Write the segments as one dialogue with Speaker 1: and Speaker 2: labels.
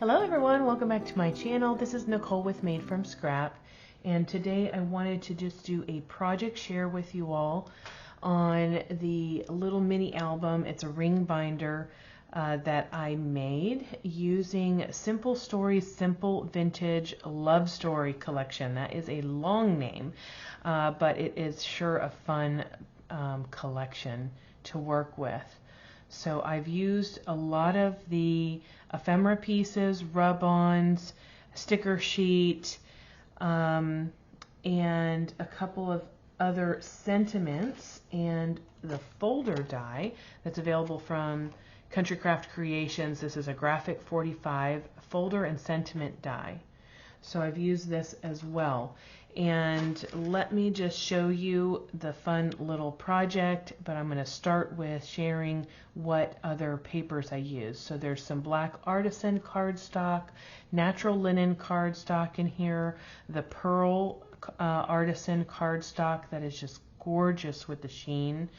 Speaker 1: Hello everyone, welcome back to my channel. This is Nicole with Made from Scrap, and today I wanted to just do a project share with you all on the little mini album. It's a ring binder that I made using Simple Stories Simple Vintage Love Story Collection. That is a long name, but it is sure a fun collection to work with. So I've used a lot of the ephemera pieces, rub-ons, sticker sheet, and a couple of other sentiments, and the folder die that's available from Country Craft Creations. This is a graphic 45 folder and sentiment die. So I've used this as well. And let me just show you the fun little project, but I'm going to start with sharing what other papers I use. So there's some black Artisan cardstock, natural linen cardstock in here, the pearl Artisan cardstock that is just gorgeous with the sheen.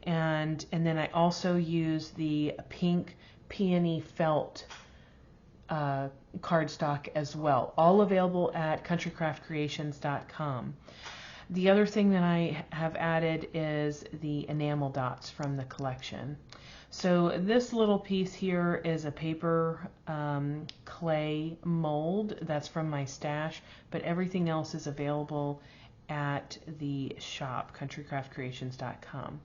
Speaker 1: And then I also use the pink peony felt cardstock as well, all available at countrycraftcreations.com. The other thing that I have added is the enamel dots from the collection. So this little piece here is a paper clay mold that's from my stash, but everything else is available at the shop, countrycraftcreations.com.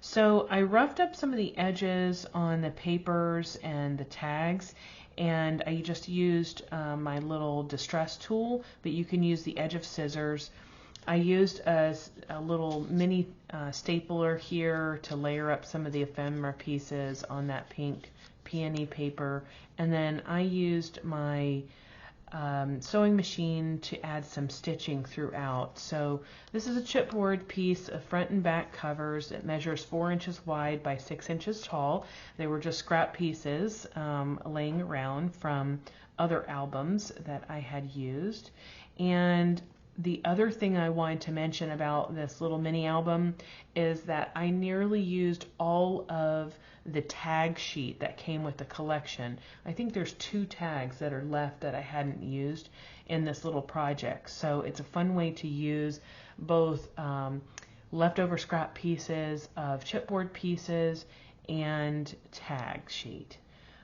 Speaker 1: So I roughed up some of the edges on the papers and the tags, and I just used my little distress tool, but you can use the edge of scissors. I used a little mini stapler here to layer up some of the ephemera pieces on that pink peony paper, and then I used my sewing machine to add some stitching throughout. So this is a chipboard piece of front and back covers. It measures 4 inches wide by 6 inches tall. They were just scrap pieces laying around from other albums that I had used. And the other thing I wanted to mention about this little mini album is that I nearly used all of the tag sheet that came with the collection. I think there's 2 tags that are left that I hadn't used in this little project. So it's a fun way to use both leftover scrap pieces of chipboard pieces and tag sheet.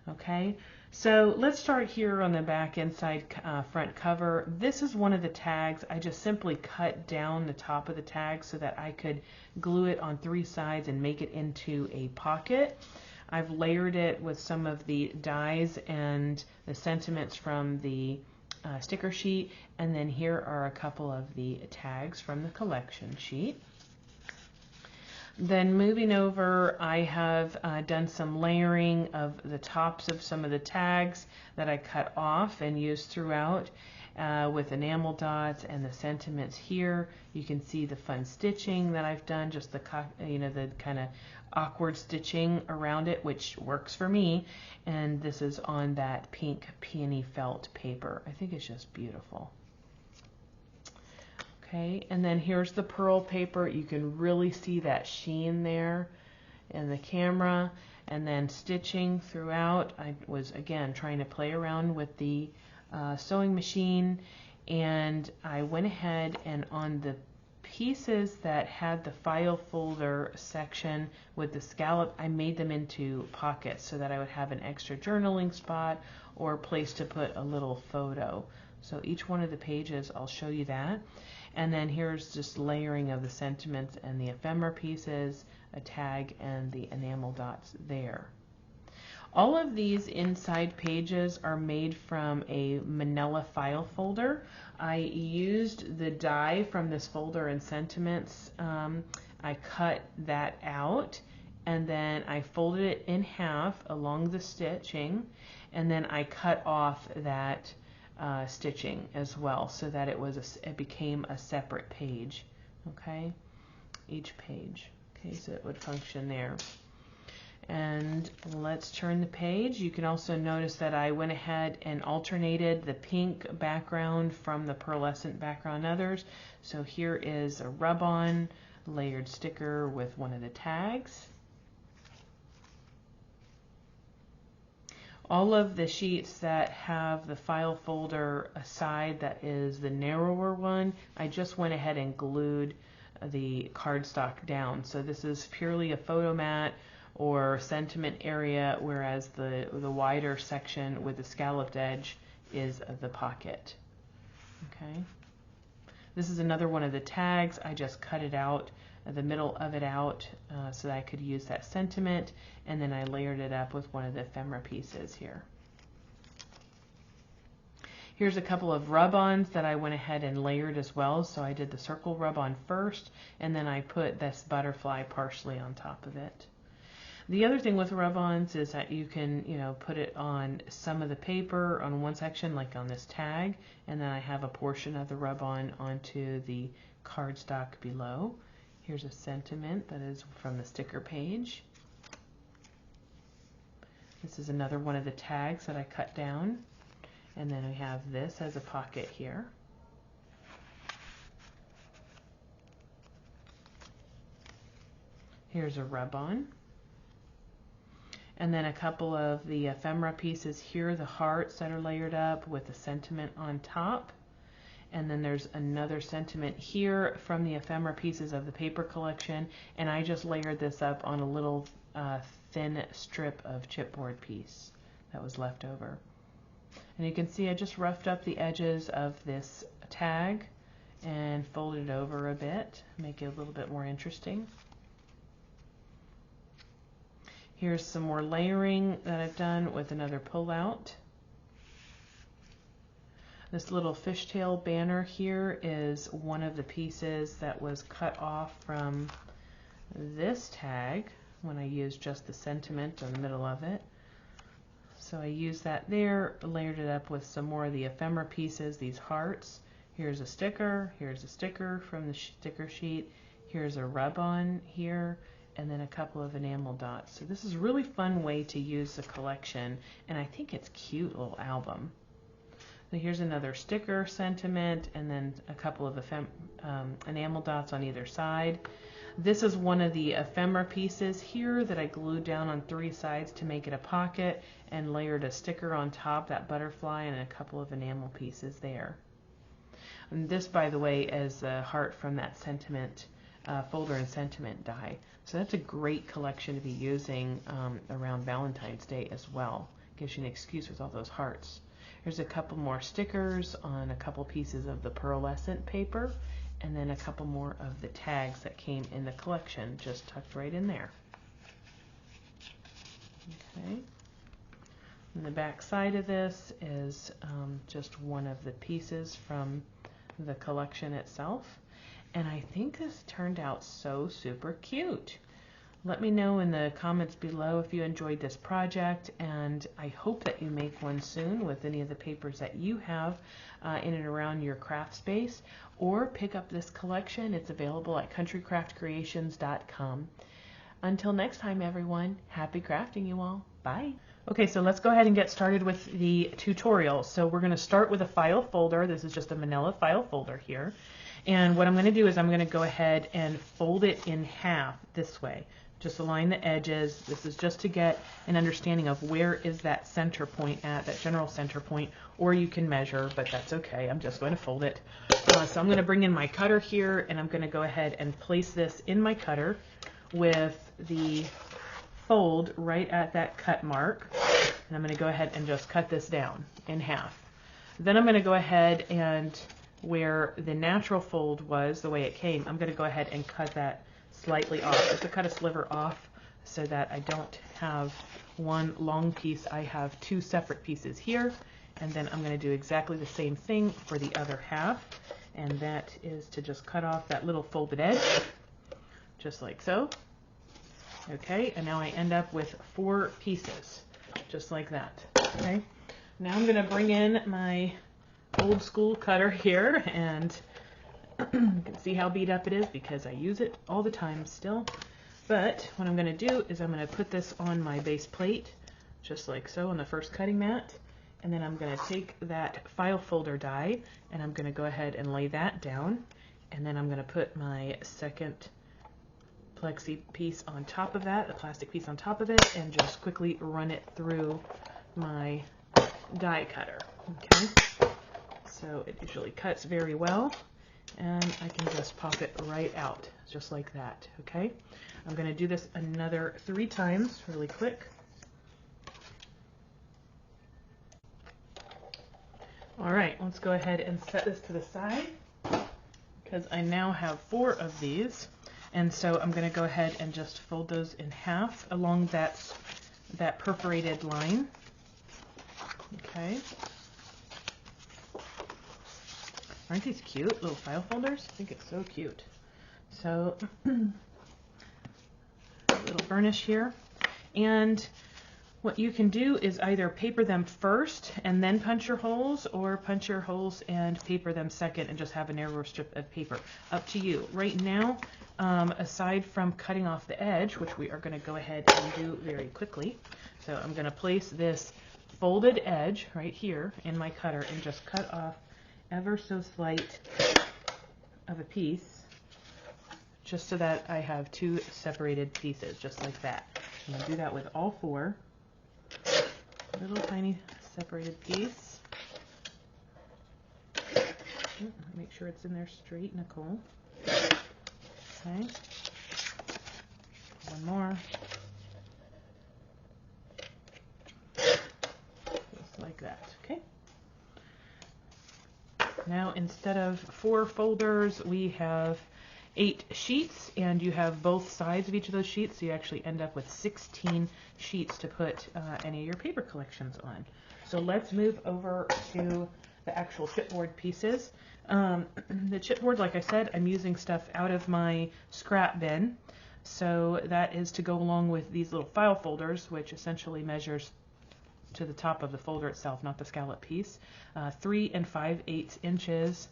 Speaker 1: Okay, so let's start here on the back inside front cover. This is one of the tags. I just simply cut down the top of the tag so that I could glue it on 3 sides and make it into a pocket. I've layered it with some of the dies and the sentiments from the sticker sheet, and then here are a couple of the tags from the collection sheet. Then moving over, I have done some layering of the tops of some of the tags that I cut off and used throughout with enamel dots and the sentiments here. You can see the fun stitching that I've done, just the the kind of awkward stitching around it, which works for me. And this is on that pink peony felt paper. I think it's just beautiful. Okay, and then here's the pearl paper. You can really see that sheen there in the camera, and then stitching throughout. I was again trying to play around with the sewing machine, and I went ahead and on the pieces that had the file folder section with the scallop, I made them into pockets so that I would have an extra journaling spot or a place to put a little photo. So each one of the pages, I'll show you that. And then here's just layering of the sentiments and the ephemera pieces, a tag, and the enamel dots there. All of these inside pages are made from a manila file folder. I used the die from this folder and sentiments. I cut that out, and then I folded it in half along the stitching, and then I cut off that stitching as well, so that it became a separate page. Okay, each page. Okay, so it would function there. And let's turn the page. You can also notice that I went ahead and alternated the pink background from the pearlescent background others. So here is a rub-on layered sticker with one of the tags. All of the sheets that have the file folder side that is the narrower one, I just went ahead and glued the cardstock down. So this is purely a photo mat or sentiment area, whereas the wider section with the scalloped edge is the pocket. Okay. This is another one of the tags. I just cut it out, the middle of it out, so that I could use that sentiment, and then I layered it up with one of the ephemera pieces here. Here's a couple of rub-ons that I went ahead and layered as well. So I did the circle rub-on first, and then I put this butterfly partially on top of it. The other thing with rub-ons is that you can, put it on some of the paper on one section, like on this tag, and then I have a portion of the rub-on onto the cardstock below. Here's a sentiment that is from the sticker page. This is another one of the tags that I cut down, and then we have this as a pocket here. Here's a rub-on. And then a couple of the ephemera pieces here, the hearts that are layered up with the sentiment on top. And then there's another sentiment here from the ephemera pieces of the paper collection. And I just layered this up on a little thin strip of chipboard piece that was left over. And you can see I just roughed up the edges of this tag and folded it over a bit, make it a little bit more interesting. Here's some more layering that I've done with another pull-out. This little fishtail banner here is one of the pieces that was cut off from this tag when I used just the sentiment in the middle of it. So I used that there, layered it up with some more of the ephemera pieces, these hearts. Here's a sticker from the sticker sheet. Here's a rub-on here, and then a couple of enamel dots. So this is a really fun way to use the collection, and I think it's a cute little album. So here's another sticker sentiment, and then a couple of enamel dots on either side. This is one of the ephemera pieces here that I glued down on 3 sides to make it a pocket, and layered a sticker on top, that butterfly, and a couple of enamel pieces there. And this, by the way, is the heart from that sentiment folder and sentiment die. So that's a great collection to be using around Valentine's Day as well. Gives you an excuse with all those hearts. There's a couple more stickers on a couple pieces of the pearlescent paper, and then a couple more of the tags that came in the collection, just tucked right in there. Okay. And the back side of this is just one of the pieces from the collection itself. And I think this turned out so super cute. Let me know in the comments below if you enjoyed this project, and I hope that you make one soon with any of the papers that you have in and around your craft space, or pick up this collection. It's available at countrycraftcreations.com. Until next time, everyone, happy crafting, you all. Bye. Okay, so let's go ahead and get started with the tutorial. So we're going to start with a file folder. This is just a manila file folder here. And what I'm going to do is I'm going to go ahead and fold it in half this way. Just align the edges. This is just to get an understanding of where is that center point at, that general center point, or you can measure, but that's okay. I'm just going to fold it. So I'm going to bring in my cutter here, and I'm going to go ahead and place this in my cutter with the fold right at that cut mark. And I'm going to go ahead and just cut this down in half. Then I'm going to go ahead and where the natural fold was, the way it came, I'm going to go ahead and cut that slightly off, just to cut a sliver off so that I don't have one long piece. I have 2 separate pieces here, and then I'm going to do exactly the same thing for the other half, and that is to just cut off that little folded edge, just like so. Okay, and now I end up with 4 pieces, just like that. Okay, now I'm going to bring in my old school cutter here, and you can see how beat up it is because I use it all the time still. But what I'm going to do is I'm going to put this on my base plate, just like so, on the first cutting mat, and then I'm going to take that file folder die, and I'm going to go ahead and lay that down, and then I'm going to put my second plexi piece on top of that, the plastic piece on top of it, and just quickly run it through my die cutter. Okay, so it usually cuts very well, and I can just pop it right out just like that. Okay, I'm going to do this another 3 times really quick. All right, let's go ahead and set this to the side because I now have 4 of these, and so I'm going to go ahead and just fold those in half along that perforated line. Okay. Aren't these cute little file folders? I think it's so cute. So a little burnish here, and what you can do is either paper them first and then punch your holes, or punch your holes and paper them second and just have a narrower strip of paper. Up to you. Right now, aside from cutting off the edge, which we are going to go ahead and do very quickly, so I'm going to place this folded edge right here in my cutter and just cut off ever so slight of a piece, just so that I have 2 separated pieces, just like that. I'm going to do that with all 4. Little tiny separated piece. Make sure it's in there straight, Nicole. Okay. One more. Just like that. Okay. Now, instead of 4 folders, we have 8 sheets, and you have both sides of each of those sheets, so you actually end up with 16 sheets to put any of your paper collections on. So let's move over to the actual chipboard pieces. The chipboard, like I said, I'm using stuff out of my scrap bin, so that is to go along with these little file folders, which essentially measures to the top of the folder itself, not the scallop piece, 3 5/8 inches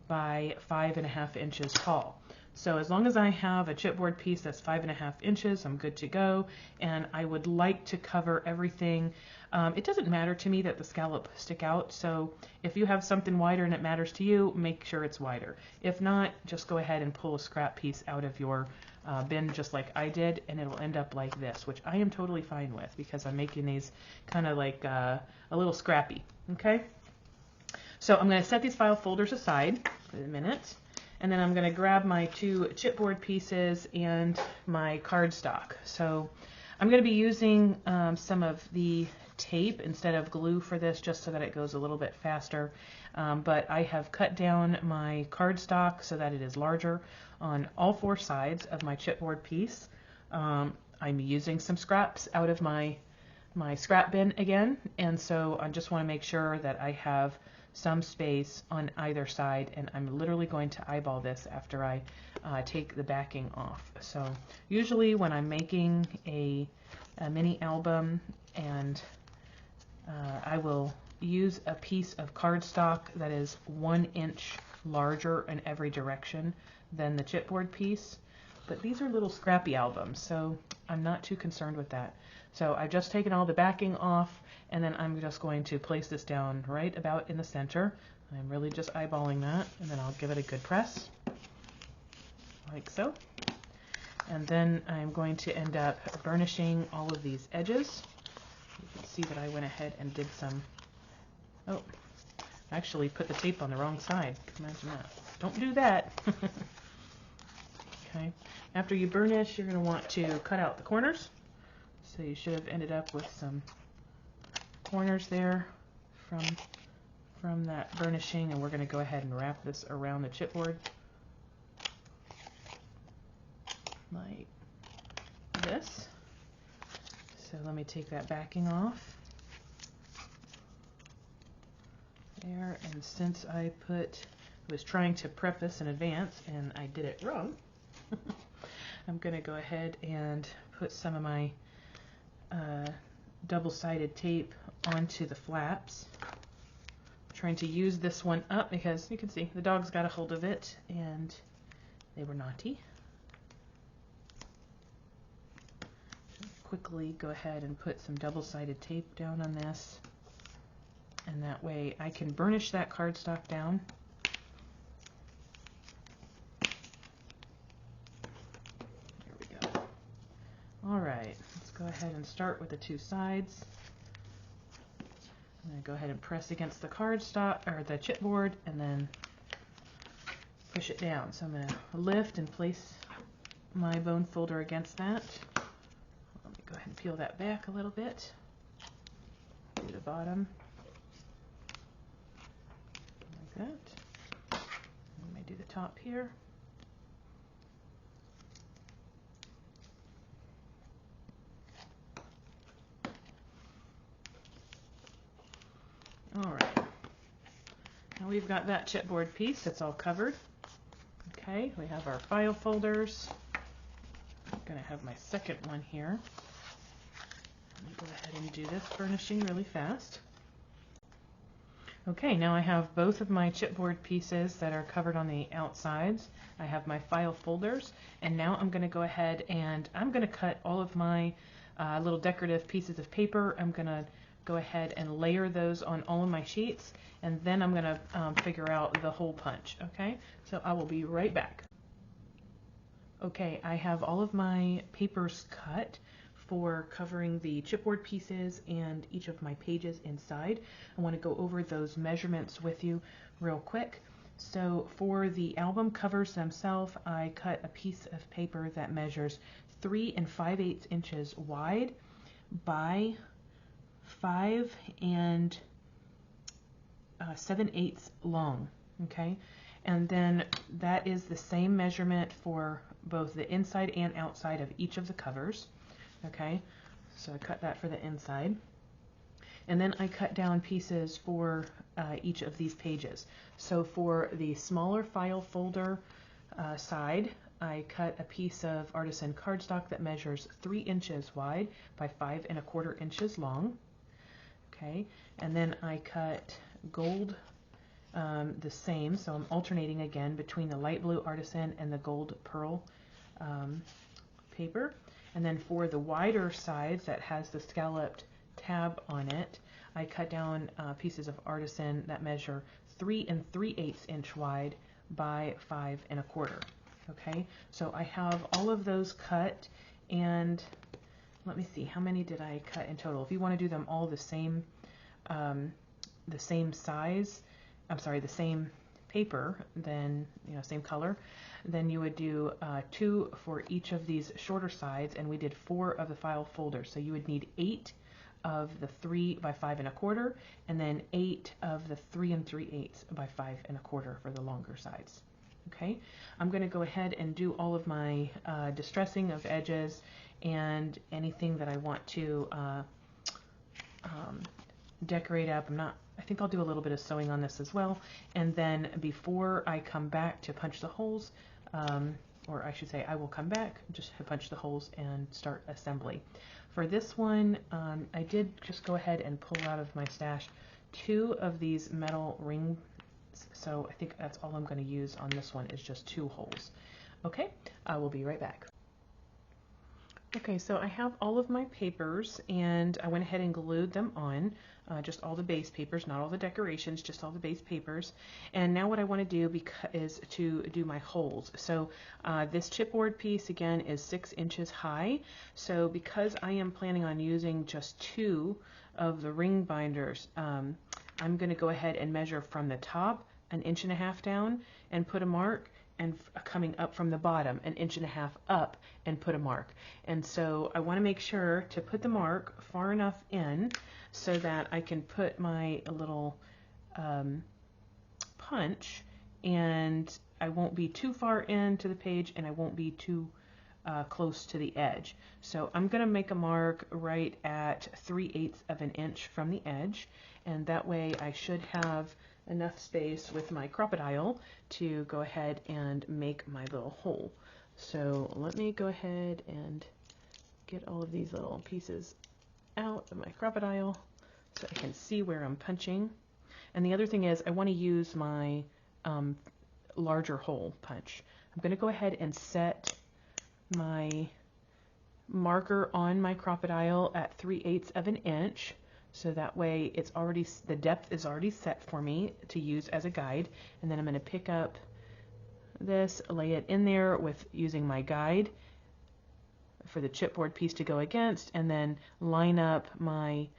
Speaker 1: by 5.5 inches tall. So as long as I have a chipboard piece that's 5.5 inches, I'm good to go. And I would like to cover everything. It doesn't matter to me that the scallop stick out. So if you have something wider and it matters to you, make sure it's wider. If not, just go ahead and pull a scrap piece out of your bin just like I did, and it'll end up like this, which I am totally fine with because I'm making these kind of like a little scrappy. Okay. So I'm going to set these file folders aside for a minute, and then I'm going to grab my 2 chipboard pieces and my cardstock. So I'm going to be using some of the tape instead of glue for this, just so that it goes a little bit faster. But I have cut down my cardstock so that it is larger on all 4 sides of my chipboard piece. I'm using some scraps out of my scrap bin again, and so I just want to make sure that I have some space on either side, and I'm literally going to eyeball this after I take the backing off. So usually when I'm making a mini album, and I will use a piece of cardstock that is 1 inch larger in every direction than the chipboard piece, but these are little scrappy albums, so I'm not too concerned with that. So I've just taken all the backing off, and then I'm just going to place this down right about in the center. I'm really just eyeballing that, and then I'll give it a good press, like so. And then I'm going to end up burnishing all of these edges. You can see that I went ahead and did some, oh, actually put the tape on the wrong side. Imagine that. Don't do that. Okay. After you burnish, you're going to want to cut out the corners. So you should have ended up with some corners there from that burnishing, and we're going to go ahead and wrap this around the chipboard like this. So let me take that backing off there, and since I was trying to prep this in advance and I did it wrong, I'm going to go ahead and put some of my double-sided tape onto the flaps. I'm trying to use this one up because you can see the dogs got a hold of it and they were naughty. Quickly go ahead and put some double-sided tape down on this, and that way I can burnish that cardstock down. There we go. All right, let's go ahead and start with the 2 sides. I'm going to go ahead and press against the cardstock or the chipboard and then push it down. So I'm going to lift and place my bone folder against that. Let me go ahead and peel that back a little bit. Do the bottom like that. Let me do the top here. All right, now we've got that chipboard piece that's all covered. Okay, we have our file folders. I'm going to have my second one here. Let me go ahead and do this burnishing really fast. Okay, now I have both of my chipboard pieces that are covered on the outsides. I have my file folders, and now I'm going to go ahead and I'm going to cut all of my little decorative pieces of paper. I'm going to go ahead and layer those on all of my sheets, and then I'm going to figure out the hole punch. Okay, so I will be right back. Okay, I have all of my papers cut for covering the chipboard pieces and each of my pages inside. I want to go over those measurements with you real quick. So for the album covers themselves, I cut a piece of paper that measures 3 5/8 inches wide by 5 7/8 long. Okay, and then that is the same measurement for both the inside and outside of each of the covers. Okay, so I cut that for the inside, and then I cut down pieces for each of these pages. So for the smaller file folder side, I cut a piece of Artisan Cardstock that measures 3 inches wide by 5 1/4 inches long. Okay, and then I cut gold the same, so I'm alternating again between the light blue Artisan and the gold pearl paper. And then for the wider sides that has the scalloped tab on it, I cut down pieces of Artisan that measure 3 3/8 inch wide by 5 1/4. Okay, so I have all of those cut, and let me see, how many did I cut in total? If you want to do them all the same size, I'm sorry, the same paper, then, you know, same color, then you would do 2 for each of these shorter sides, and we did 4 of the file folders. So you would need 8 of the 3 by 5 1/4, and then 8 of the 3 3/8 by 5 1/4 for the longer sides. Okay, I'm going to go ahead and do all of my distressing of edges and anything that I want to decorate up. I think I'll do a little bit of sewing on this as well, and then before I come back to punch the holes, or I should say I will come back just to punch the holes and start assembly. For this one, I did just go ahead and pull out of my stash 2 of these metal rings, so I think that's all I'm going to use on this one, is just 2 holes. Okay, I will be right back. Okay, so I have all of my papers, and I went ahead and glued them on, just all the base papers, not all the decorations, just all the base papers. And now what I want to do is to do my holes. So this chipboard piece, again, is 6 inches high. So because I am planning on using just 2 of the ring binders, I'm going to go ahead and measure from the top 1.5 inches down and put a mark, and coming up from the bottom 1.5 inches up and put a mark. And so I want to make sure to put the mark far enough in so that I can put my little punch, and I won't be too far into the page and I won't be too close to the edge. So I'm going to make a mark right at 3/8 of an inch from the edge, and that way I should have enough space with my crocodile to go ahead and make my little hole. So let me go ahead and get all of these little pieces out of my crocodile so I can see where I'm punching. And the other thing is I want to use my larger hole punch. I'm going to go ahead and set my marker on my crocodile at 3/8 of an inch. So that way it's already, the depth is already set for me to use as a guide. And then I'm going to pick up this, lay it in there with using my guide for the chipboard piece to go against, and then line up my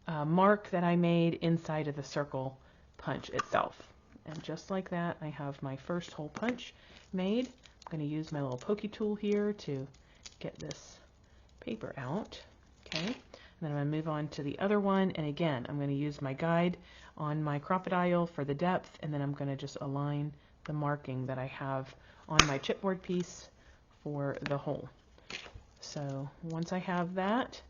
Speaker 1: mark that I made inside of the circle punch itself. And just like that, I have my first hole punch made. I'm going to use my little pokey tool here to get this paper out. Okay, and then I'm going to move on to the other one, and again I'm going to use my guide on my crocodile for the depth, and then I'm going to just align the marking that I have on my chipboard piece for the hole. So once I have that,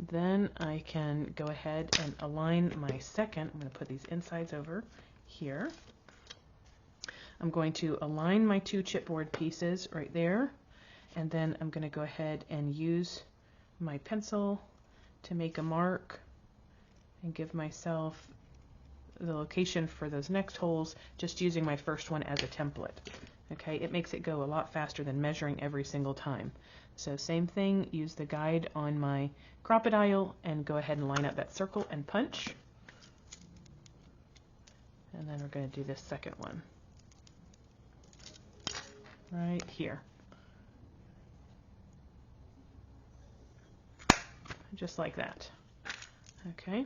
Speaker 1: then I can go ahead and align my second. I'm going to put these insides over here. I'm going to align my two chipboard pieces right there, and then I'm going to go ahead and use my pencil to make a mark and give myself the location for those next holes, just using my first one as a template. Okay, it makes it go a lot faster than measuring every single time. So same thing, use the guide on my crocodile and go ahead and line up that circle and punch. And then we're going to do this second one right here. Just like that. Okay.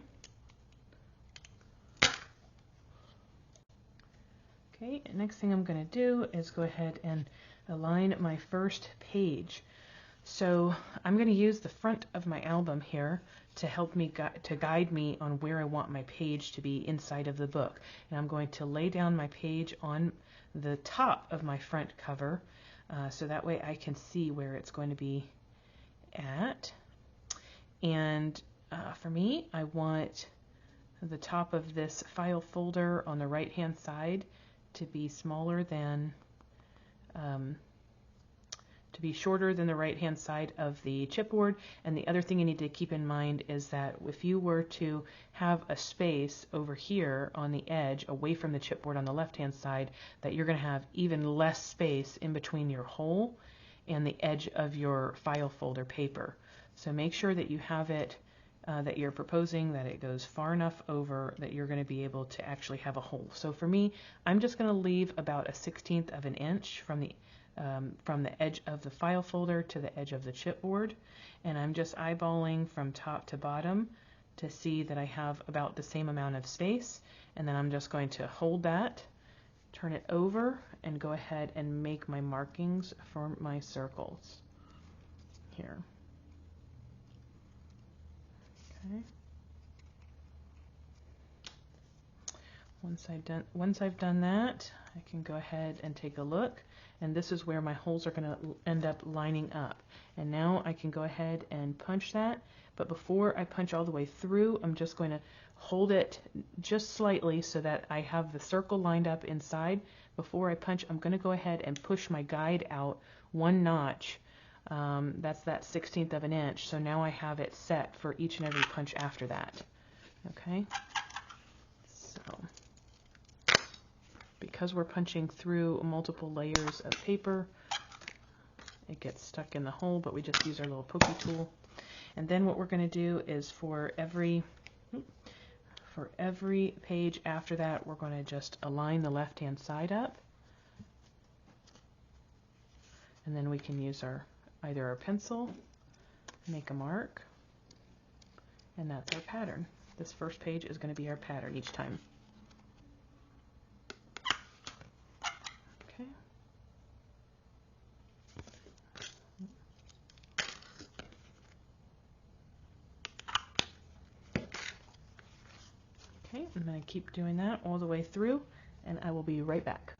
Speaker 1: Okay, next thing I'm going to do is go ahead and align my first page. So I'm going to use the front of my album here to help me to guide me on where I want my page to be inside of the book. And I'm going to lay down my page on the top of my front cover, so that way I can see where it's going to be at. And for me, I want the top of this file folder on the right hand side to be smaller than, to be shorter than the right hand side of the chipboard. And the other thing you need to keep in mind is that if you were to have a space over here on the edge away from the chipboard on the left hand side, that you're going to have even less space in between your hole and the edge of your file folder paper. So make sure that you have it, that you're proposing that it goes far enough over that you're going to be able to actually have a hole. So for me, I'm just going to leave about 1/16 of an inch from the edge of the file folder to the edge of the chipboard, and I'm just eyeballing from top to bottom to see that I have about the same amount of space, and then I'm just going to hold that, turn it over, and go ahead and make my markings for my circles here. Okay. Once I've done that, I can go ahead and take a look, and this is where my holes are going to end up lining up. And now I can go ahead and punch that, but before I punch all the way through, I'm just going to hold it just slightly so that I have the circle lined up inside. Before I punch, I'm going to go ahead and push my guide out 1 notch. That's that 1/16 of an inch. So now I have it set for each and every punch after that. Okay, so because we're punching through multiple layers of paper, it gets stuck in the hole, but we just use our little pokey tool. And then what we're going to do is for every page after that, we're going to just align the left hand side up, and then we can use either our pencil, make a mark, and that's our pattern. This first page is going to be our pattern each time. Okay. Okay, I'm going to keep doing that all the way through, and I will be right back.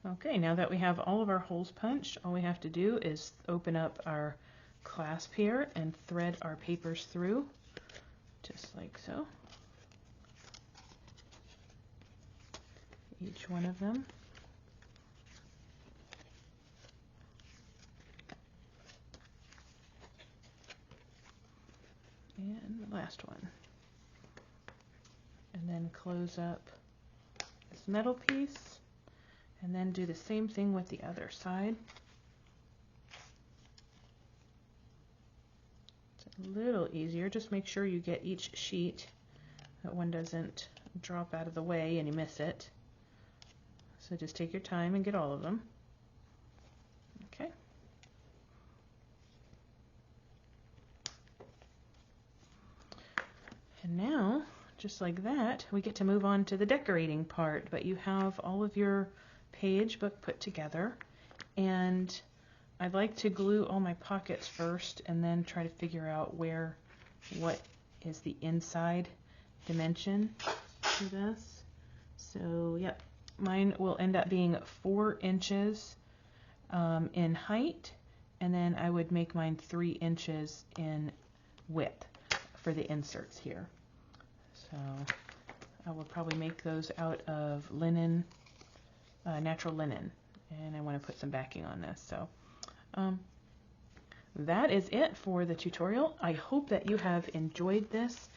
Speaker 1: Okay, now that we have all of our holes punched, all we have to do is open up our clasp here and thread our papers through, just like so. Each one of them. And the last one. And then close up this metal piece, and then do the same thing with the other side. It's a little easier. Just make sure you get each sheet, that one doesn't drop out of the way and you miss it. So just take your time and get all of them. Okay. just like that, we get to move on to the decorating part, but you have all of your page book put together, and I'd like to glue all my pockets first and then try to figure out what is the inside dimension to this. So yep, mine will end up being 4 inches in height, and then I would make mine 3 inches in width for the inserts here. So I will probably make those out of linen, natural linen, and I want to put some backing on this. So that is it for the tutorial. I hope that you have enjoyed this.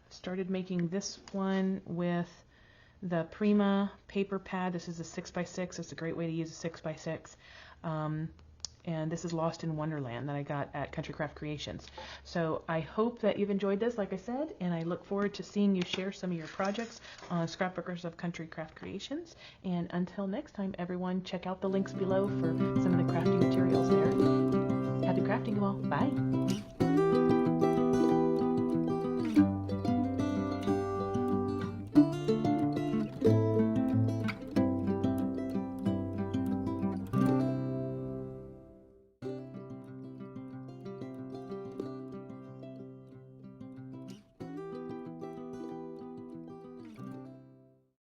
Speaker 1: Started making this one with the Prima paper pad. This is a 6x6. It's a great way to use a 6x6. And this is Lost in Wonderland that I got at Country Craft Creations. So I hope that you've enjoyed this, like I said, and I look forward to seeing you share some of your projects on Scrapbookers of Country Craft Creations. And until next time, everyone, check out the links below for some of the crafting materials there. Happy crafting, you all. Bye.